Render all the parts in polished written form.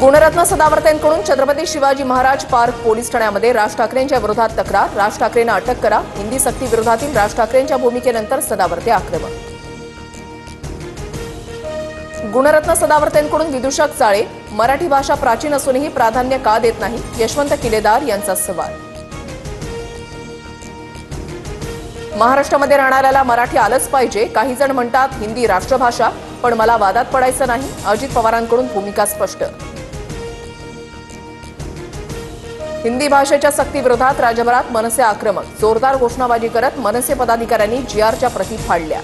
Gunratna सदावर्तेंकडून Chhatrapati Shivaji Maharaj park police ठाण्यामध्ये राज ठाकरेंच्या विरोधात तक्रार। राज ठाकरेंना अटक करा। हिंदी सक्ती विरोधातील राज ठाकरेंच्या भूमिकेनंतर सदावर्ते आक्रमक। गुणरत्न सदावर्तेंकडून विदूषक चाळे। मराठी भाषा प्राचीन असूनही प्राधान्य का देत नाही, यशवंत किलेदार यांचा सवाल। महाराष्ट्रामध्ये राहणाऱ्याला मराठी आलंच पाहिजे। काही जण म्हणतात हिंदी राष्ट्रभाषा, पण मला वादात पडायचं नाही। अजित पवारांकडून भूमिका स्पष्ट। हिंदी भाषेच्या सक्तीविरोधात राज्यभरात मनसे आक्रमक। जोरदार घोषणाबाजी करत मनसे पदाधिकाऱ्यांनी जीआरच्या प्रती फाडल्या।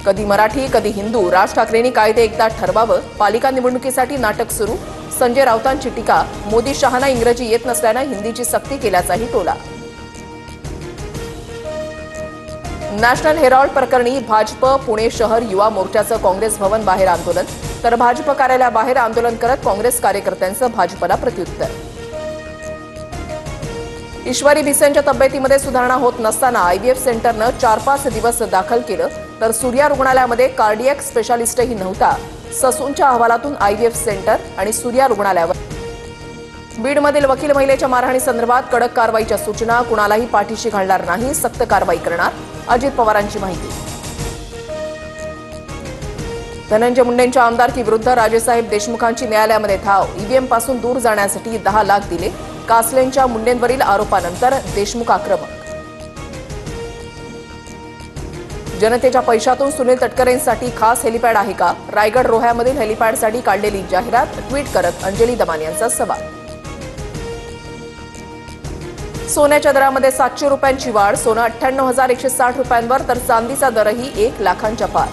कधी मराठी कधी हिंदू, राज ठाकरेंनी कायदे एकदा ठरवावं। पालिका निवडणुकीसाठी नाटक सुरू। संजय राऊतांची टीका। मोदी शहांना इंग्रजी येत नसल्यानं हिंदीची सक्ती केल्याचाही टोला। नॅशनल हेराल्ड प्रकरणी भाजप पुणे शहर युवा मोर्चाचं काँग्रेस भवन बाहेर आंदोलन, तर भाजप कार्यालयाबाहेर आंदोलन करत काँग्रेस कार्यकर्त्यांचं भाजपला प्रत्युत्तर। ईश्वरी भिसेंच्या तब्येतीमध्ये सुधारणा होत नसताना आयव्हीएफ सेंटरनं 4-5 दिवस दाखल केलं, तर सूर्या रुग्णालयामध्ये कार्डियक स्पेशालिस्टही नव्हता। ससूनच्या अहवालातून आयव्हीएफ सेंटर आणि सूर्या रुग्णालयावर बीडमधील वकील महिलेच्या मारहाणीसंदर्भात कडक कारवाईच्या सूचना। कुणालाही पाठीशी घालणार नाही, सक्त कारवाई करणार, अजित पवारांची माहिती। धनंजय मुंडेंच्या आमदारकी विरुद्ध राजेसाहेब देशमुखांची न्यायालयामध्ये धाव। ईव्हीएम पासून दूर जाण्यासाठी 10 लाख दिले। कासलेंच्या मुंडेंवरील आरोपानंतर देशमुख आक्रमक। जनतेच्या पैशातून सुनील तटकरेंसाठी खास हेलिपॅड आहे का? रायगड रोह्यामधील हेलिपॅडसाठी काढलेली जाहिरात ट्विट करत अंजली दमान यांचा सवाल। सोन्याच्या दरामध्ये 700 रुपयांची वाढ। सोनं 98,160 रुपयांवर, तर चांदीचा दरही 1 लाखांच्या पार।